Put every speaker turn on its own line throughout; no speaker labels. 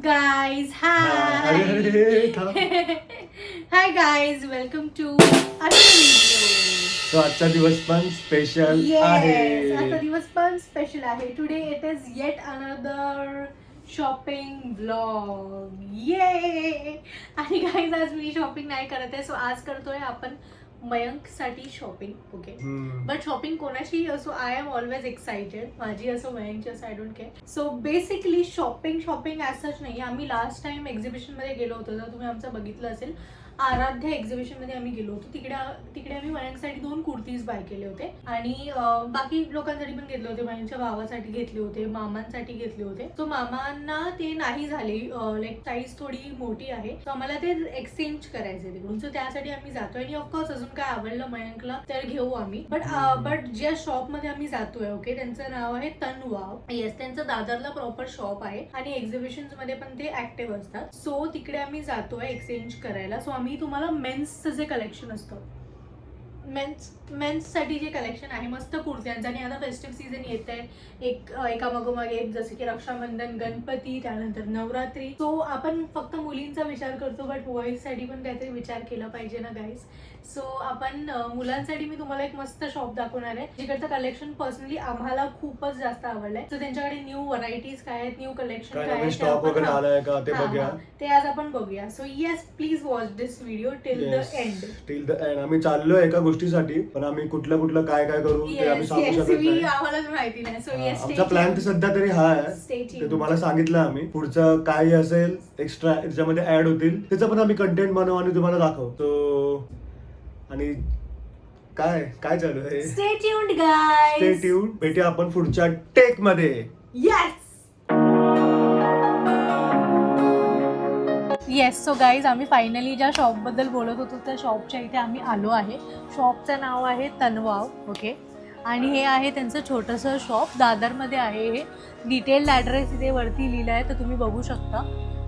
guys? Hi. Hi guys, welcome to another video.
So आजचा दिवस पण स्पेशल
Yes, आजचा
आहे.
दिवस पण स्पेशल आहे. Today it is yet another shopping vlog. Yay! आणि guys आज मी शॉपिंग नाही करत आहे, सो आज करतोय आपण मयंक साठी शॉपिंग. ओके, बट शॉपिंग कोणाची असो, आय एम ऑलवेज एक्साइटेड. माझी असो मयंकची असो, I don't care. So basically shopping as such नाही. आम्ही लास्ट टाइम एक्झिबिशन मध्ये गेलो होतो, जर तुम्ही आमचं बघितलं असेल, आराध्या एक्झिबिशन मध्ये आम्ही गेलो होतो. तिकडे आम्ही मयंकसाठी 2 कुर्तीज बाय केले होते आणि बाकी लोकांसाठी पण घेतले होते. मयंकच्या भावासाठी घेतले होते, मामांसाठी घेतले होते. सो मामांना ते नाही झाले, लाईक साईज थोडी मोठी आहे, सो आम्हाला ते एक्सचेंज करायचे तिकडून. सो त्यासाठी आम्ही जातोय आणि ऑफकोर्स अजून काय आवडलं मयंकला तर घेऊ आम्ही. बट ज्या शॉप मध्ये आम्ही जातोय, ओके, त्यांचं नाव आहे तनवाव. येस, त्यांचं दादरला प्रॉपर शॉप आहे आणि एक्झिबिशन मध्ये पण ते ऍक्टिव्ह असतात. सो तिकडे आम्ही जातोय एक्सचेंज करायला. सो आम्ही तुम्हाला मेन्सचं जे कलेक्शन असतं, मेन्स साठी जे कलेक्शन आहे मस्त कुर्त्यांचं, आणि आता फेस्टिव्ह सीझन येत आहे एका मागोमाग एक, जसं की रक्षाबंधन, गणपती, त्यानंतर नवरात्री. सो आपण फक्त मुलींचा विचार करतो, बट बॉईज साठी पण काहीतरी विचार केला पाहिजे ना गाईज. सो आपण मुलांसाठी मी तुम्हाला एक मस्त शॉप दाखवणार आहे, जिकडचं कलेक्शन पर्सनली आम्हाला खूपच जास्त आवडलंय. सो त्यांच्याकडे न्यू व्हरायटीज काय आहेत, न्यू कलेक्शन काय आहे,
स्टॉक वगैरे आलाय का ते बघूया.
ते आज आपण बघूया. So yes, please watch this video till the end.
Till the end. आम्ही चाललोय एका गोष्टीसाठी, पण आम्ही कुठलं काय करू ते आम्ही सांगू शकत नाही.
आम्हालाच माहिती नाही. सो येस,
आमचा प्लॅन तर सध्या तरी हा आहे, ते तुम्हाला सांगितलं आम्ही. पुढचं काय असेल एक्स्ट्रा त्याच्यामध्ये ऍड होतील, त्याचं पण आम्ही कंटेंट बनवू आणि तुम्हाला दाखवतो. आणि काय चालू आहे,
stay tuned guys.
Stay tuned. भेटूया आपण पुढच्या टेक मध्ये.
येस, सो गाईज, आम्ही फायनली ज्या शॉपबद्दल बोलत होतो त्या शॉपच्या इथे आम्ही आलो आहे. शॉपचं नाव आहे तनवाव. ओके, आणि हे आहे त्यांचं छोटंसं शॉप, दादरमध्ये आहे. हे डिटेल्ड ॲड्रेस इथे वरती लिहिलं आहे, तर तुम्ही बघू शकता.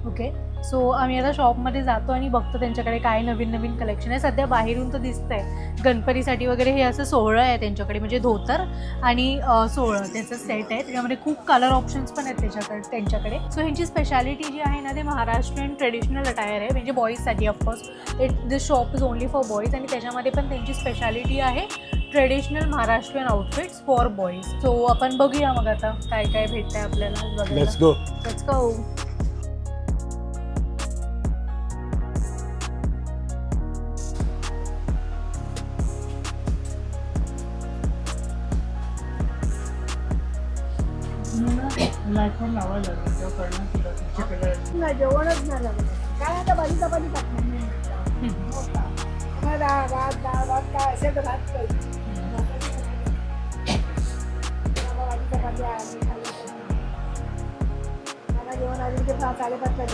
ओके, सो आम्ही आता शॉपमध्ये जातो आणि बघतो त्यांच्याकडे काय नवीन कलेक्शन आहे. सध्या बाहेरून तर दिसतंय गणपतीसाठी वगैरे हे असं सोहळं आहे त्यांच्याकडे, म्हणजे धोतर आणि सोहळं त्याचं सेट आहे. त्याच्यामध्ये खूप कलर ऑप्शन्स पण आहेत त्यांच्याकडे. सो ह्यांची स्पेशालिटी जी आहे ना, ते महाराष्ट्रीयन ट्रेडिशनल अटायर आहे, म्हणजे बॉईजसाठी. Of course this shop is only for boys, आणि त्याच्यामध्ये पण त्यांची स्पेशालिटी आहे traditional Maharashtrian outfits for boys. So आपण बघूया मग आता काय भेटतंय आपल्याला.
Let's go.
जेवणच नाही लागलं काय, आता भाजी चपाती भात काय असेल तर भात भाजी चपाती मला जेवण आधी ते 5:30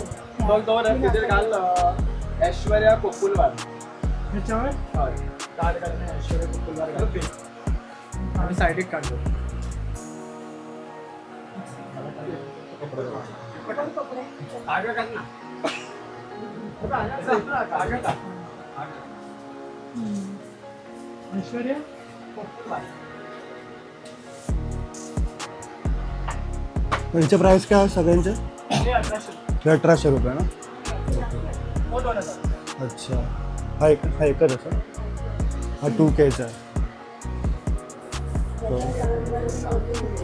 ऐश्वर्या कोकुलवार
ह्याच्यावर
ऐश्वर्या कोकुलवार आम्ही साईडिक काढलो.
ऐश्वर्या
यांचे प्राइस काय आहे सगळ्यांचे? 1800 रुपये ना. अच्छा, हा एकच असं, हा 2Kचा आहे.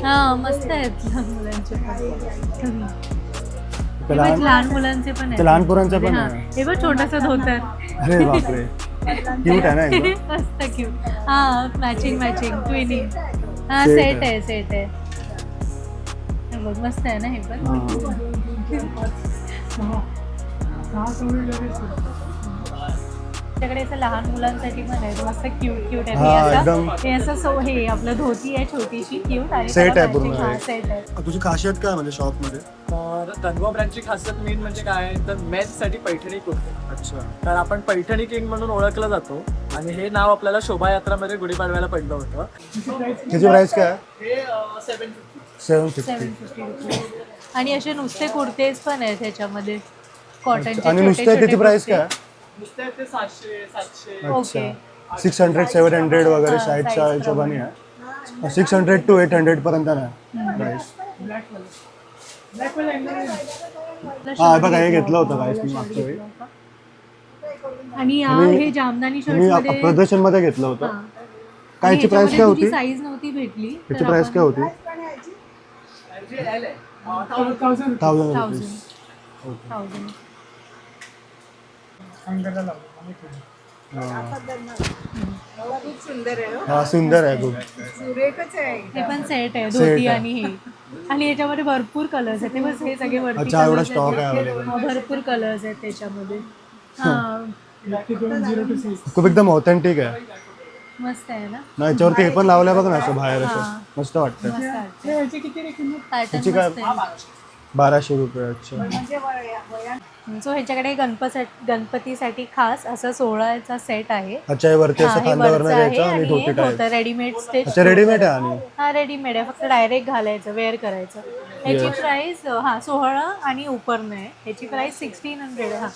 हा, मस्त आहेत लहान मुलांचे लहान मुलांचे पण आहेत.
लहान पोरांचे पण आहे.
हे बघ, छोटासा धोतर.
अरे बापरे, क्यूट आहे ना एकदम.
मस्त क्यूट. हा, मॅचिंग ट्विनिंग. हा, सेट आहे. हे बघ, मस्त आहे ना हे पण. त्याच्याकडे असं लहान मुलांसाठी पण आहे, मस्त क्यूट आहे. हे असं हे आपलं धोती आहे छोटीशी, क्यूट आहे.
सेट आहे पूर्ण.
सेट आहे.
तुझी खासियत काय म्हणजे शॉप मध्ये?
तनवा ब्रँडची खासियत मेन म्हणजे काय तर मेन्ससाठी पैठणी कुर्ते.
अच्छा,
तर आपण पैठणी किंग म्हणून ओळखलं जातो, आणि हे नाव आपल्याला शोभायात्रामध्ये गुढीपाडव्याला पडलं होतं.
त्याची प्राइस काय?
हे 750.
750
रुपये. आणि असे नुसते कुर्तेज पण आहेत ह्याच्यामध्ये, कॉटनचे.
आणि नुसते त्याची प्राइस काय?
नुसते ते 700.
ओके,
600 700 वगैरे साईडच्या हिशोबाने आहे. 600 to 800 पर्यंत नाही प्राइस.
ब्लॅक कलर
हा,
शर्ट
बघा, हे
घेतला
घेतलं होतं
होता.
guys मी
shirt
मागच्या वेळी.
घेतला होता. आणि हे जामदानी शर्ट
मी
मध्ये
प्रदर्शन मध्ये घेतलं होतं.
हा.
कायची
आणि
प्राइस काय
ह्याच्यामध्ये तुझी
होती?
साईज नव्हती भेटली
त्याची प्राइस काय होती? 1000
1000
रुपीज.
1000
खूप सुंदर आहे हो.
हा, सुंदर आहे खूप.
सुरेखच आहे.
हे पण सेट आहे
Set
धोती
आहे.
आणि हे आणि याच्यामध्ये भरपूर कलर्स आहेत. ते बस हे सगळे वरती
अच्छा, एवढा
colours
stock
आहेत.
आहे available.
हा, भरपूर कलर्स आहेत त्याच्यामध्ये. हा
खूप एकदम ऑथेंटिक आहे
मस्त आहे ना.
ना. याच्यावरती हे पण लावलंय बघ ना, असं बाहेर असं
हा.
मस्त वाटतं.
मस्त वाटतंय.
याची
पॅटर्न
काय?
मस्त आहे.
1200 रुपये. अच्छा.
म्हणजे वया
सो ह्याच्याकडे गणपतीसाठी खास असं 16चा सेट आहे.
अच्छा, हे वरती
हा,
असं
हे
खांद्यावरनं
वरचं आहे
घ्यायचं आणि
आणि
धोती
हे
टाईप.
धोतर रेडीमेड स्टिच.
अच्छा, रेडीमेड आहे. आणि
हा रेडीमेड आहे, फक्त डायरेक्ट घालायचं, वेअर करायचं. ह्याची
Yes.
प्राइस 16 आणि उपरनं आहे. ह्याची प्राइस 1600 हा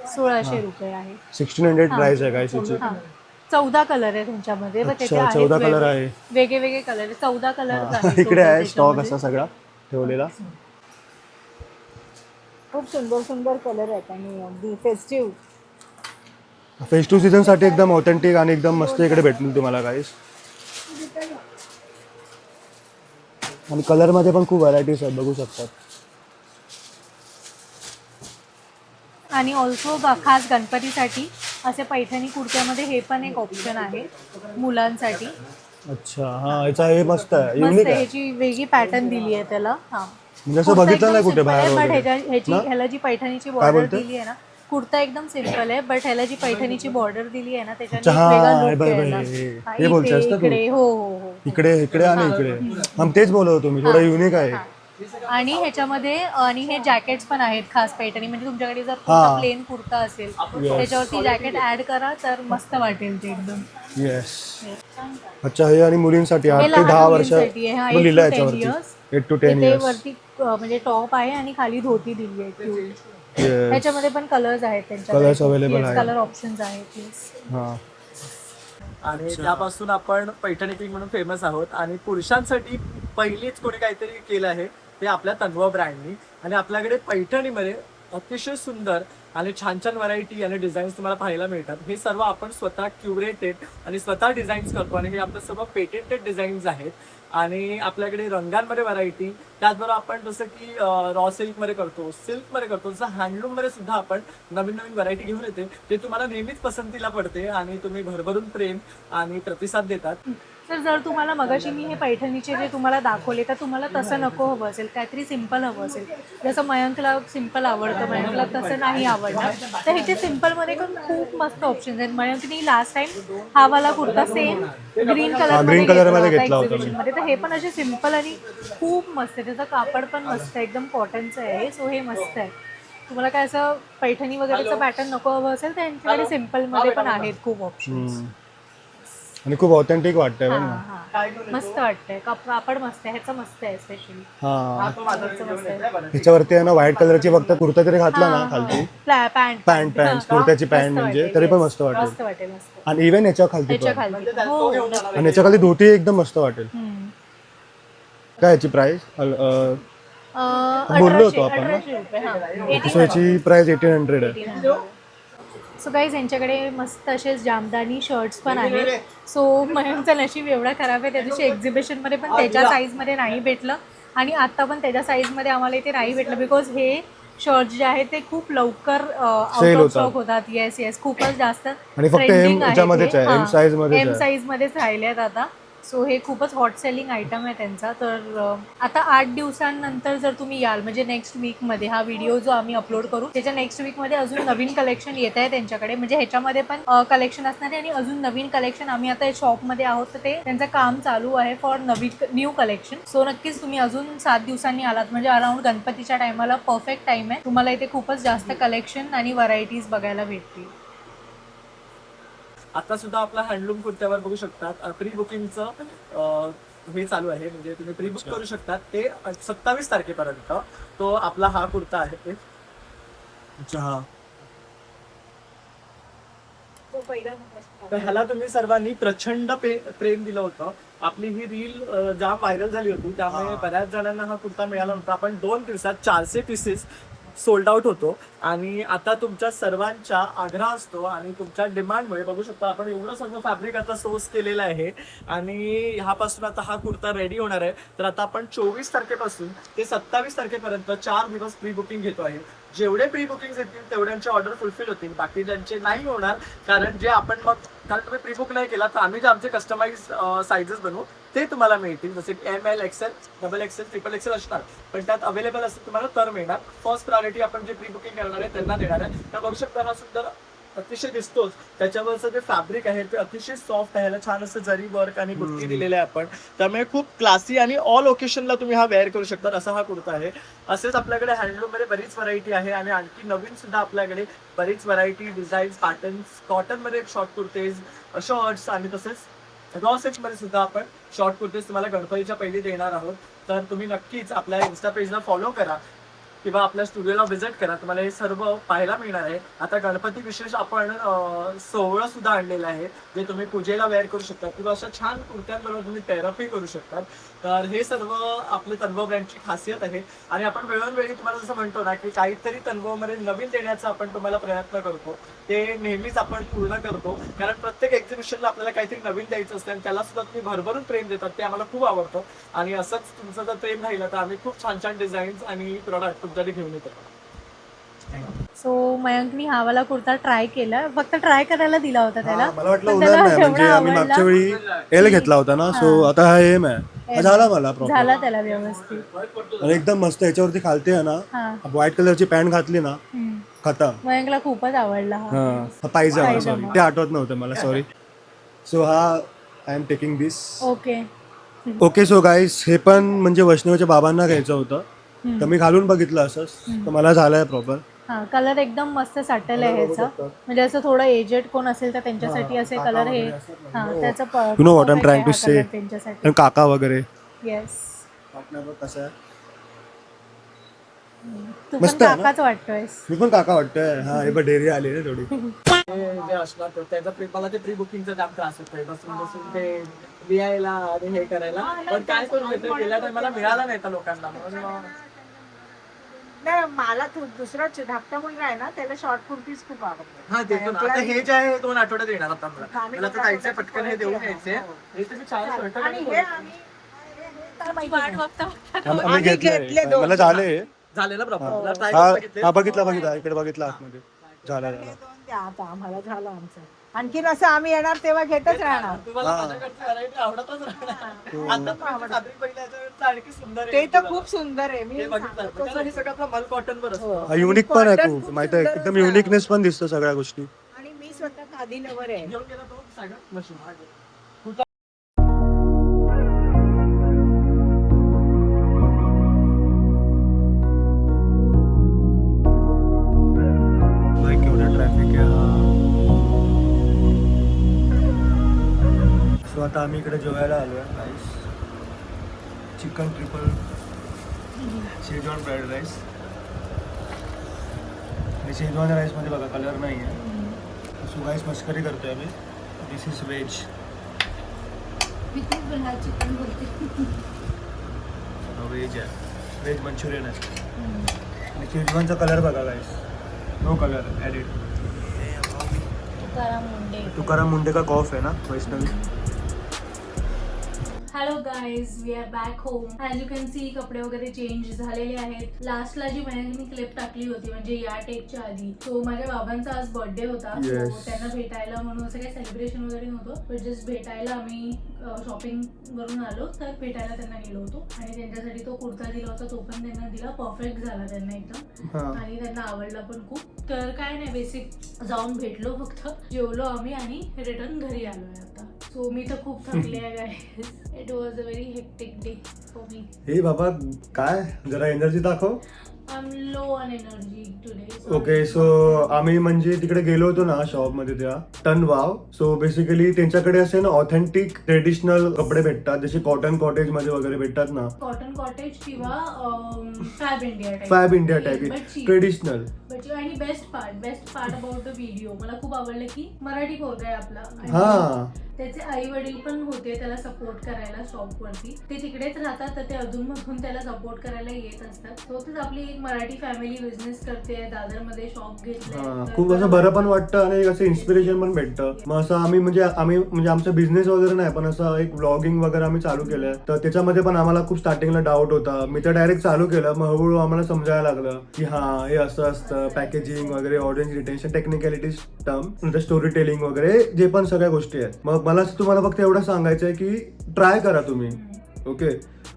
1600 रुपये आहे.
1600
हा.
प्राइस आहे गाईस याची.
हा 14 कलर आहे तुमच्यामध्ये.
अच्छा,
त्याचे आहेत
14 कलर आहे.
वेगळे वेगळे कलर आहे. 14 कलर
हा,
आहे
इकडे आहे स्टॉक
त्याच्यामध्ये.
असा सगळा ठेवलेला.
खूप सुंदर सुंदर कलर आहेत आणि अगदी फेस्टिव्ह.
फेस्टिव्ह सीझन साठी एकदम ऑथेंटिक आणि एकदम मस्त इकडे भेटतील तुम्हाला गाईस. आणि कलर मध्ये पण खूप व्हरायटीज आहेत, बघू शकतात.
आणि ऑल्सो खास गणपतीसाठी असे पैठणी कुर्त्यामध्ये हे पण एक ऑप्शन आहे मुलांसाठी.
अच्छा, हा, याचा हे मस्त आहे,
मस्त
युनिक
आहे.
आहे.
ह्याची वेगळी पॅटर्न दिली आहे त्याला. हा
म्हणजे असं बघितलं नाही कुठे बाहेर
बट
वगैरे. ना?
ह्याला जी पैठणीची
काय
बॉर्डर
बोलते?
दिली आहे ना, कुर्ता एकदम सिम्पल आहे, बट ह्याला जी पैठणीची बॉर्डर दिली आहे ना,
अच्छा,
त्याच्याने
हा,
एक वेगळा
हे
लुक
बघ,
आहे
हे-
याला.
हे-
हा,
हे बोलतेस ना तू?
इकडे हो हो हो.
इकडे आणि इकडे हम तेच बोलत होतो मी, थोडं युनिक आहे.
आणि ह्याच्यामध्ये आणि हे जॅकेट्स पण आहेत खास पैठणी. म्हणजे तुमच्याकडे जर
हा.
प्लेन कुर्ता असेल त्याच्यावरती जॅकेट ऍड करा तर मस्त वाटेल ते एकदम.
येस. अच्छा, हे आणि मुलींसाठी 8
हे
ते
लहान
10 वर्ष
मुलींसाठी आहे. हा, 8
लिहिलं
to 10
याच्यावरती
years.
8 to 10
इथे
इयर्स.
वरती म्हणजे टॉप आहे आणि खाली धोती दिली आहे cute. ह्याच्यामध्ये पण कलर्स आहेत
Colours available आहेत.
कलर ऑप्शन्स आहेत. yes.
हा.
आणि त्यापासून आपण पैठणी किंग म्हणून फेमस आहोत. आणि पुरुषांसाठी पहिलीच कोणी काहीतरी केलं आहे ते आपल्या तन्वा ब्रँडनी. आणि आपल्याकडे पैठणीमध्ये अतिशय सुंदर आणि छान छान व्हरायटी आणि डिझाईन्स तुम्हाला पाहायला मिळतात. हे सर्व आपण स्वतः क्युरेटेड आणि स्वतः डिझाईन्स करतो आणि हे आपलं सर्व पेटेंटेड डिझाईन्स आहेत. आणि आपल्याकडे रंगांमध्ये व्हरायटी, त्याचबरोबर आपण जसं की रॉ सिल्कमध्ये करतो, सिल्कमध्ये करतो, जसं हँडलूममध्ये सुद्धा आपण नवीन नवीन व्हरायटी घेऊन येते. ते तुम्हाला नेहमीच पसंतीला पडते आणि तुम्ही भरभरून प्रेम आणि प्रतिसाद देतात.
तर जर तुम्हाला मगाशी मी हे पैठणीचे जे तुम्हाला दाखवले तर तुम्हाला तसं नको हवं असेल, काहीतरी सिम्पल हवं असेल, जसं मयंकला सिम्पल आवडतं, मयंकला तसं नाही आवडणार, तर ह्याचे सिम्पलमध्ये पण खूप मस्त ऑप्शन्स आहेत. मयंकनी लास्ट टाइम हा वाला कुर्ता सेम ग्रीन कलरमध्ये घेतला होता एक्झिबिशनमध्ये. तर हे पण असे सिम्पल आणि खूप मस्त आहे. त्याचं कापड पण मस्त आहे, एकदम कॉटनचं आहे. सो हे मस्त आहे. तुम्हाला काय असं पैठणी वगैरेचं पॅटर्न नको हवं असेल तर यांच्याकडे सिम्पलमध्ये पण आहेत खूप ऑप्शन्स.
आणि खूप ऑथेंटिक वाटतंय बघ ना.
मस्त वाटतंय. कापड मस्त आहे, ह्याचं मस्त आहे स्पेशली.
हा,
ह्याचं मस्त आहे.
ह्याच्यावरती आहे ना व्हाईट कलरची फक्त कुर्ता तरी घातला ना खालती, पॅन्ट कुर्त्याची पॅन्ट म्हणजे तरी पण मस्त वाटेल.
मस्त वाटेल मस्त.
आणि इव्हन याच्या खालती
ह्याच्या
पण.
खाली हो.
आणि याच्या खाली धोती एकदम मस्त वाटेल. काय याची प्राइस? बोललो होतो आपण ना.
1800 रुपये. हा,
सो याची प्राइस 1800 आहे.
सो गाईज यांच्याकडे मस्त असे जामदानी शर्ट्स पण आहेत. सो मयंकचं नशीब एवढं खराब आहे, त्या दिवशी एक्झिबिशनमध्ये पण त्याच्या साईजमध्ये नाही भेटलं आणि आता पण त्याच्या साईजमध्ये आम्हाला इथे नाही भेटलं. बिकॉज हे शर्ट्स जे आहेत ते खूप लवकर आउट ऑफ स्टॉक होतात. येस खूपच जास्त.
आणि फक्त एम याच्यामध्येच आहे, एम साईज मध्येच
एम साईजमध्येच राहिले आहेत आता. सो हे खूपच हॉट सेलिंग आयटम आहे त्यांचा. तर आता 8 दिवसांनंतर जर तुम्ही याल म्हणजे नेक्स्ट वीकमध्ये हा व्हिडिओ जो आम्ही अपलोड करू त्याच्या नेक्स्ट वीकमध्ये अजून नवीन कलेक्शन येत आहे त्यांच्याकडे. म्हणजे ह्याच्यामध्ये पण कलेक्शन असणार आहे आणि अजून नवीन कलेक्शन. आम्ही आता शॉपमध्ये आहोत तर ते त्यांचं काम चालू आहे फॉर न्यू कलेक्शन. सो नक्कीच तुम्ही अजून 7 दिवसांनी आलात म्हणजे अराउंड गणपतीच्या टायमाला परफेक्ट टाइम आहे. तुम्हाला इथे खूपच जास्त कलेक्शन आणि व्हरायटीज बघायला भेटतील.
आता सुद्धा आपला हँडलूम कुर्त्यावर बघू शकतात प्री बुकिंगचं हे चालू आहे. म्हणजे तुम्ही प्री बुक करू शकता ते 27 तारखेपर्यंत. तो आपला हा कुर्ता आहे.
अच्छा,
तर ह्याला तुम्ही सर्वांनी प्रचंड प्रेम दिलं होतं. आपली ही रील जाम व्हायरल झाली होती त्यामुळे बऱ्याच जणांना हा कुर्ता मिळाला नव्हता. आपण 2 दिवसात 400 पीसेस सोल्ड आउट होतो. आणि आता तुमच्या सर्वांच्या आग्रह असतो आणि तुमच्या डिमांडमुळे बघू शकता आपण एवढं सगळं फॅब्रिक आता सोर्स केलेलं आहे आणि ह्यापासून आता हा कुर्ता रेडी होणार आहे. तर आता आपण 24 तारखेपासून ते 27 तारखेपर्यंत 4 दिवस प्री बुकिंग घेतो आहे. जेवढे प्री बुकिंग येतील तेवढ्यांचे ऑर्डर फुलफिल होतील, बाकी ज्यांचे नाही होणार कारण जे आपण मग कारण तुम्ही प्री बुक नाही केला तर आम्ही जे आमचे कस्टमाइज साईजेस बनवू ते तुम्हाला मिळतील. जसे ML XL XXL XXL असणार पण त्यात अवेलेबल असतील तुम्हाला तर मिळणार. फर्स्ट प्रायोरिटी आपण जे प्री बुकिंग करणार आहे त्यांना देणार आहे. त्या बघू शकता हा सुंदर अतिशय दिसतोच. त्याच्यावरचं जे फॅब्रिक आहे ते अतिशय सॉफ्ट आहे. छान असं जरी वर्क आणि बुट्टी दिलेले आहे आपण, त्यामुळे खूप क्लासी आणि ऑल ओकेशनला तुम्ही हा वेअर करू शकता असा हा कुर्ता आहे. असेच आपल्याकडे हँडलूम मध्ये बरीच व्हरायटी आहे आणि आणखी नवीन सुद्धा आपल्याकडे बरीच व्हरायटी डिझाईन्स पॅटर्न्स कॉटन मध्ये शॉर्ट कुर्तेज शॉर्ट्स आणि तसेच रॉ सेट मध्ये सुद्धा आपण शॉर्ट कुर्तेज तुम्हाला गणपतीच्या पहिली देणार आहोत. तर तुम्ही नक्कीच आपल्या इन्स्टा पेजला फॉलो करा किंवा आपल्या स्टुडिओला व्हिजिट करा, तुम्हाला हे सर्व पाहायला मिळणार आहे. आता गणपती विशेष आपण सोहळा सुद्धा आणलेला आहे जे तुम्ही पूजेला वेअर करू शकता किंवा अशा छान कुर्त्यांबरोबर तुम्ही थेरपी करू शकता. तर हे सर्व आपले तन्वय ब्रँडची खासियत आहे आणि आपण वेळोवेळी तुम्हाला जसं म्हणतो ना की काहीतरी तन्वयमध्ये नवीन देण्याचा आपण तुम्हाला प्रयत्न करतो, ते नेहमीच आपण पूर्ण करतो. कारण प्रत्येक एक्झिबिशनला आपल्याला काहीतरी नवीन द्यायचं असतं आणि त्याला सुद्धा तुम्ही भरभरून प्रेम देतात, ते आम्हाला खूप आवडतं. आणि असंच तुमचं जर प्रेम राहिलं तर आम्ही खूप छान छान डिझाईन्स आणि प्रॉडक्ट तुमच्याकडे घेऊन येतो.
सो मयंकनी हा वाला कुर्ता ट्राय केला, फक्त ट्राय करायला दिला होता त्याला.
मला वाटलं
पण
होणार
त्याला
नाही, म्हणजे
एवढा
आम्ही
आवडला.
मागच्या वेळी एल घेतला होता ना, सो आता हा एम आहे. झाला मला प्रॉपर
झाला त्याला व्यवस्थित.
आणि एकदम मस्त. याच्यावरती खालती आहे ना
हा.
व्हाईट कलरची पॅन्ट घातली ना खतम.
मयंकला खूपच आवडला हा.
हा पाहिजे मला,
पायजमा.
सॉरी ते आठवत नव्हतं मला, सॉरी. सो हा I am taking this.
Okay.
Okay so guys, हे पण म्हणजे वैष्णवीच्या बाबांना घ्यायचं होतं तर मी घालून बघितलं असंच, तर मला झालंय प्रॉपर.
हा कलर एकदम मस्त साटेल आहे ह्याचा. म्हणजे असं थोडं एजेड कोण असेल तर त्यांच्यासाठी असे कलर हे हा त्याचं
You know what I'm trying to say.
त्यांच्यासाठी.
आणि काका वगैरे
येस.
कसं आहे,
तू पण
मस्त आहे ना?
काकाच वाटतोयस.
मी पण काका वाटतोय. हा हे पण डेअरी आली ना थोडी.
जे असणार तर त्याचा मला ते प्री बुकिंगचा जाम त्रास होतोय, बसून बसून ते लिहायला आणि हे करायला. पण काय करू गेल्या टायमाला मिळाला नाही त्या लोकांना.
नाही मला दुसरा धाकटा मुलगा आहे ना त्याला शॉर्ट कुर्तीज खूप आवडतात.
हा ते पण आता हे जे आहे 2 आठवड्यात येणार आता मला तर जायचंय पटकन हे देऊन यायचंय. हे तुम्ही छान स्वेटर
आणि हे
आम्ही घेतले, मला झाले.
झाले ना प्रॉपर.
हा बघितला इकडे बघितला आतमध्ये. झाला
आता आम्हाला झालं आमचं. आणखीन असं आम्ही येणार तेव्हा घेतच राहणार.
तुम्हाला माझ्याकडची व्हरायटी आवडतच राहणार. आता fabric बघितलं याच्यावरचं आणखी सुंदर आहे.
ते तर खूप सुंदर आहे. मी
हे बघितलं कारण हे सगळं आपलं मल कॉटन वर असतं.
हा युनिक पण आहे खूप, माहिती आहे एकदम युनिकनेस पण दिसतो सगळ्या गोष्टी.
आणि मी स्वतः खादी नवर आहे.
घेऊन गेला तो सगळं मशीन.
ट्रॅफिक आहे. सो आता आम्ही इकडे जेवायला आलो आहे. Rice chicken triple schezwan fried rice. आणि शेजवान राईसमध्ये बघा कलर नाही आहे. सो गाईस मस्करी करतोय आम्ही. This is veg. व्हेज आहे, व्हेज मंचुरियन आहे. आणि शेजवानचा कलर बघा guys, no colour added. Tukaram Munde का कॉफ आहे ना Vaishnavi.
Hello guys, we are back home. As you can see कपडे वगैरे चेंज झालेले आहेत. लास्टला जी मयंकनी क्लिप टाकली होती म्हणजे या टेकच्या आधी, सो माझ्या बाबांचा आज बर्थडे होता.
Yes.
सो त्यांना भेटायला म्हणून असं काही सेलिब्रेशन वगैरे नव्हतं, पण जस्ट भेटायला आम्ही शॉपिंग वरून आलो तर भेटायला त्यांना गेलो होतो. आणि त्यांच्यासाठी तो कुर्ता दिला होता, तो पण त्यांना दिला. परफेक्ट झाला त्यांना एकदम आणि त्यांना आवडला पण खूप. तर काय नाही, बेसिक जाऊन भेटलो, फक्त जेवलो आम्ही आणि रिटर्न घरी आलोय आता. सो मी तर खूप थकले आहे guys. It was a very hectic day for me.
हे बाबा काय, जरा एनर्जी दाखव.
I am low on energy today.
Okay so आम्ही म्हणजे तिकडे गेलो होतो ना शॉपमध्ये त्या टनवाव. सो बेसिकली त्यांच्याकडे असे ना ऑथेंटिक ट्रेडिशनल कपडे भेटतात, जसे कॉटन कॉटेज मध्ये वगैरे भेटतात ना.
कॉटन कॉटेज किंवा Fab India type.
Fab India type traditional.
But आणि best part about the video मला खूप आवडलं की मराठी पोरगा आहे आपला
हा
आणि त्याचे आई वडील पण होते त्याला सपोर्ट करायला शॉप वरती. ते तिकडेच राहतात तर ते अधूनमधून त्याला सपोर्ट करायला येत असतात. तो तेच आपली एक मराठी फॅमिली बिझनेस करते, दादर मध्ये शॉप घेतलंय.
खूप असं बरं पण वाटतं आणि असं इन्स्पिरेशन पण भेटतं. मग असं आम्ही म्हणजे आमचा बिझनेस वगैरे नाही पण असं एक व्लॉगिंग वगैरे आम्ही चालू केलंय. तर त्याच्यामध्ये पण आम्हाला खूप स्टार्टिंगला डाऊट होता. मी तर डायरेक्ट चालू केलं, मग हळूहळू आम्हाला समजायला लागलं की हा हे असं असतं, पॅकेजिंग वगैरे, ऑडियन्स रिटेन्शन, टेक्निकॅलिटीज टर्म, नंतर स्टोरी टेलिंग वगैरे जे पण सगळ्या गोष्टी आहेत. मग मला तुम्हाला फक्त एवढं सांगायचं आहे की ट्राय करा तुम्ही. ओके,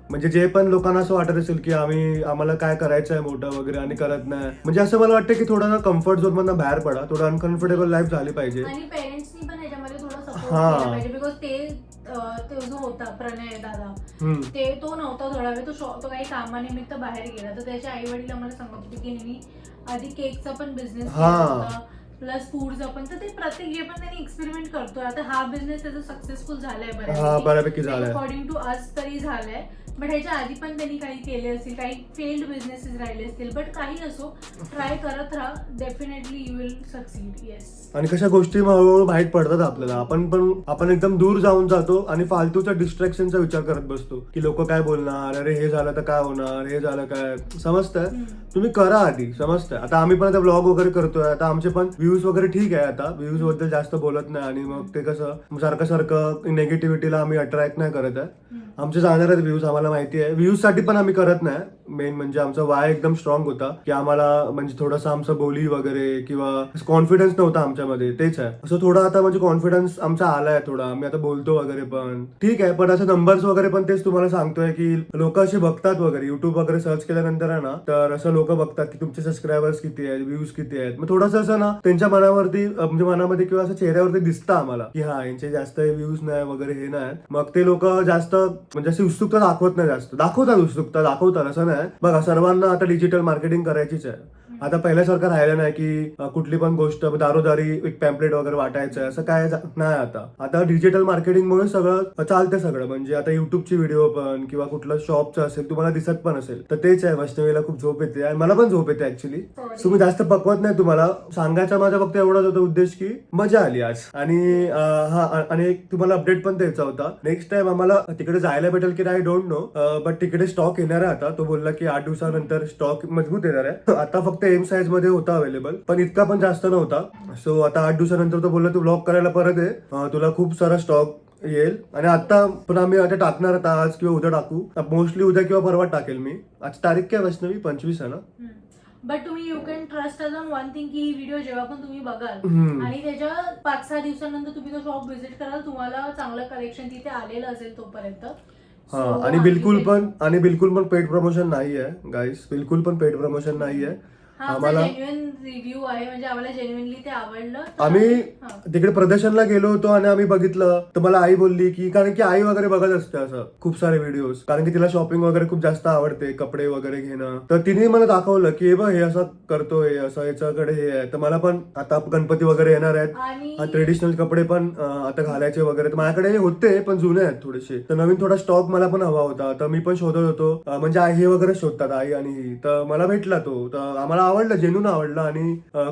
म्हणजे जे पण लोकांना असं वाटत असेल की आम्हाला काय करायचं आहे मोठं वगैरे आणि करत नाही, म्हणजे असं मला वाटतं की थोडं कम्फर्ट झोन मधून बाहेर पडा, थोडं अनकम्फर्टेबल लाईफ झाली पाहिजे.
आणि पेरेंट्सनी पण याच्यामध्ये थोडा सपोर्ट केला पाहिजे. बिकॉज तो जो होता प्रणय दादा, तो नव्हता थोडा वेळ, तो काही कामानिमित्त बाहेर गेला. तर त्याचे आई वडील आम्हाला सांगत होते की ह्यांनी आधी केकचा पण बिझनेस केला होता प्लस फूडचा पण. तर ते प्रत्येक जे पण त्यांनी एक्सपेरिमेंट करतोय. आता हा बिझनेस त्याचा सक्सेसफुल झालाय
बऱ्यापैकी झालाय
अकॉर्डिंग टू अस तरी झालाय. बट ह्याच्या आधी पण त्यांनी काही केले असतील, काही फेल्ड बिझनेसेस राहिले असतील. बट काही असो, ट्राय करत राहा, definitely you will succeed. Yes. आणि
कशा गोष्टी हळूहळू माहीत पडतात आपल्याला. आपण एकदम दूर जाऊन जातो आणि फालतूचा डिस्ट्रॅक्शनचा विचार करत बसतो की लोक काय बोलणार, अरे हे झालं तर काय होणार, हे झालं काय. समजतंय, तुम्ही करा आधी. समजतंय. आता आम्ही पण आता ब्लॉग वगैरे करतोय. आता आमचे पण व्ह्यूज वगैरे ठीक आहे. आता व्ह्यूज बद्दल जास्त बोलत नाही आणि मग ते कसं सारखं निगेटिव्हिटीला आम्ही अट्रॅक्ट नाही करत आहे. आमचे जाणार आहेत व्ह्यूज, आम्हाला माहिती आहे. व्ह्यूज साठी पण आम्ही करत नाही. मेन म्हणजे आमचा वाय एकदम स्ट्रॉंग होता की आम्हाला म्हणजे थोडंसं आमचं बोली वगैरे किंवा कॉन्फिडन्स नव्हता आमच्यामध्ये. तेच आहे असं थोडं आता म्हणजे कॉन्फिडन्स आमचा आलाय थोडा. आम्ही आता बोलतो वगैरे पण ठीक आहे. पण असं नंबर्स वगैरे पण तेच तुम्हाला सांगतोय की लोक असे बघतात वगैरे. युट्यूब वगैरे सर्च केल्यानंतर आहे ना, तर असं लोक बघतात की तुमचे सबस्क्रायबर्स किती आहेत, व्ह्यूज किती आहेत. मग थोडंसं असं ना त्यांच्या मनावरती म्हणजे मनामध्ये किंवा असं चेहऱ्यावरती दिसतं आम्हाला की हा यांचे जास्त व्ह्यूज नाही वगैरे हे नाही. मग ते लोक जास्त म्हणजे अशी उत्सुकता दाखवत नाही. जास्त दाखवतात उत्सुकता दाखवतात असं नाही. बघा सर्वांना आता डिजिटल मार्केटिंग करायचीच आहे. आता पहिल्यासारखं राहिलं नाही की कुठली पण गोष्ट दारोदारी एक पॅम्पलेट वगैरे वाटायचं आहे, असं काय नाही. आता डिजिटल मार्केटिंगमुळे सगळं चालतं सगळं. म्हणजे आता युट्यूबची व्हिडिओ पण किंवा कुठलं शॉपचं असेल तुम्हाला दिसत पण असेल तर तेच आहे. वैष्णवीला खूप झोप येते आणि मला पण झोप येते ऍक्च्युली. तुम्ही जास्त पकवत नाही. तुम्हाला सांगायचा माझा फक्त एवढाच होता उद्देश की मजा आली आज. आणि आणि एक तुम्हाला अपडेट पण द्यायचा होता. नेक्स्ट टाइम आम्हाला तिकडे जायला भेटेल की नाही डोंट नो, बट तिकडे स्टॉक येणार आहे. आता तो बोलला की 8 दिवसानंतर स्टॉक मजबूत येणार आहे. आता फक्त एम साईज मध्ये होता अवेलेबल, पण इतका पण जास्त नव्हता. सो आता 8 दिवसानंतर तो बोलला तू ब्लॉग करायला परत आहे, तुला खूप सारा स्टॉक येईल. आणि आता पण आम्ही आता टाकणार आता आज किंवा उद्या टाकू. मोस्टली उद्या किंवा परवा टाकेल मी. आज तारीख काय वैष्णवी? 25 आहे ना.
बट तुम्ही you can trust us on one thing की ही व्हिडिओ जेव्हा पण तुम्ही बघाल आणि त्याच्या 5-6 दिवसानंतर तुम्ही तो शॉप व्हिजिट कराल, तुम्हाला चांगलं कलेक्शन तिथे आलेलं असेल तोपर्यंत.
आणि बिलकुल पण पेड प्रमोशन नाही आहे गाईस. बिलकुल पण पेड प्रमोशन नाही आहे.
आम्हाला जेन्युइन रिव्ह्यू आहे. म्हणजे आम्हाला जेन्युइनली ते आवडलं.
आम्ही तिकडे प्रदर्शनला गेलो होतो आणि आम्ही बघितलं तर मला आई बोलली की, कारण की आई वगैरे बघत असते असं खूप सारे व्हिडिओज, कारण की तिला शॉपिंग वगैरे खूप जास्त आवडते, कपडे वगैरे घेणं. तर तिने मला दाखवलं की हे बघ हे असं करतोय, असं याच्याकडे हे आहे. तर मला पण आता गणपती वगैरे येणार आहेत, ट्रेडिशनल कपडे पण आता घालायचे वगैरे. तर माझ्याकडे होते पण जुने आहेत थोडेसे. तर नवीन थोडा स्टॉक मला पण हवा होता. तर मी पण शोधत होतो. म्हणजे हे वगैरे शोधतात आई आणि ही. तर मला भेटला तो. तर आम्हाला आवडलं, जेन्युइन आवडलं. आणि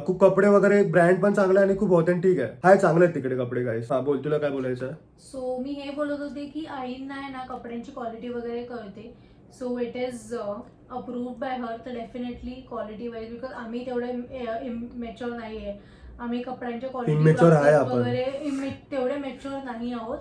खूप कपडे वगैरे ब्रँड पण चांगला आणि खूप ऑथेंटिक आहे. हाय चांगले आहेत तिकडे कपडे काय. बोल, तुला काय बोलायचं?
सो मी हे बोलत होते की आईंना आहे ना कपड्यांची क्वालिटी वगैरे कळते. So it is approved by हर. तर डेफिनेटली क्वालिटी वाईज, बिकॉज आम्ही तेवढे मॅच्युअर नाही आहे. आम्ही कपड्यांच्या क्वालिटी वगैरे तेवढे मॅच्युअर नाही आहोत.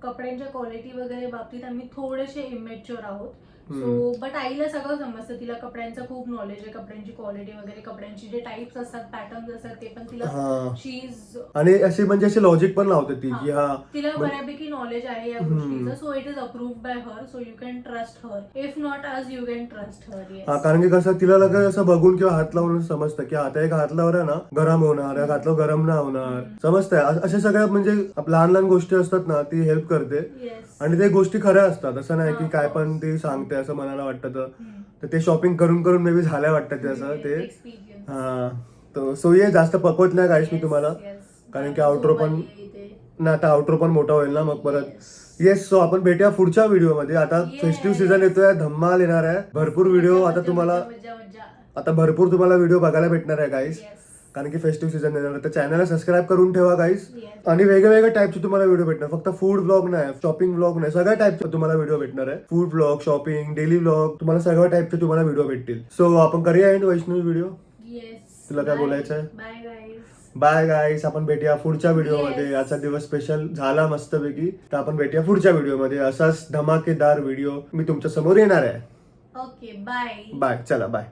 कपड्यांच्या क्वालिटी वगैरे बाबतीत आम्ही थोडेसे इमॅच्युअर आहोत. सो बट आईला सगळं समजतं. तिला कपड्यांचं खूप नॉलेज आहे. कपड्यांची क्वालिटी वगैरे, कपड्यांची जे टाइप्स असतात, पॅटर्न्स असतात, ते पण तिला शीज
आणि अशी म्हणजे अशी लॉजिक पण लावते ती की
तिला बऱ्यापैकी नॉलेज आहे या गोष्टीचं. So it is approved by her. So you can trust her. If not us you can trust her.
कारण की कसं तिला लगेच असं बघून किंवा हात लावून समजतं की आता एक हात लावला ना गरम होणार, एक हात लावून गरम नाही होणार. समजतंय. अशा सगळ्या म्हणजे लहान लहान गोष्टी असतात ना, ती हेल्प करते. आणि ते गोष्टी खऱ्या असतात. असं नाही की काय पण ती सांगते असं मनाला वाटतं. तर ते शॉपिंग करून करून मे बी झाल्या वाटतं ते असं ते. सो ये जास्त पकवत नाही गाईस मी तुम्हाला, कारण की आउट्रो पण ना, आता आउट्रो पण मोठा होईल ना मग परत. येस. सो आपण भेटूया पुढच्या व्हिडिओ मध्ये. आता फेस्टिव्ह सीझन येतोय, धम्माल येणार आहे, भरपूर व्हिडिओ. आता तुम्हाला आता भरपूर तुम्हाला व्हिडिओ बघायला भेटणार आहे गाईस, कारण की फेस्टिव्ह सीझन येणार तर चॅनलला सबस्क्राईब करून ठेवा गाईस. आणि वेगवेगळ्या टाईपचे तुम्हाला व्हिडिओ भेटणार, फक्त फूड ब्लॉग नाही, शॉपिंग ब्लॉग नाही, सगळ्या टाईपचे तुम्हाला व्हिडिओ भेटणार आहे. Food blog, shopping, daily blog, तुम्हाला सगळ्या टाईपचे तुम्हाला व्हिडिओ भेटतील. सो आपण करूया एंड वैष्णवी व्हिडिओ. तुला काय बोलायचं आहे? बाय गाईस, आपण भेटूया पुढच्या व्हिडिओमध्ये. आजचा दिवस स्पेशल झाला मस्तपैकी, तर आपण भेटूया पुढच्या व्हिडिओमध्ये. असाच धमाकेदार व्हिडिओ मी तुमच्या समोर येणार आहे.
Okay bye.
बाय, चला बाय.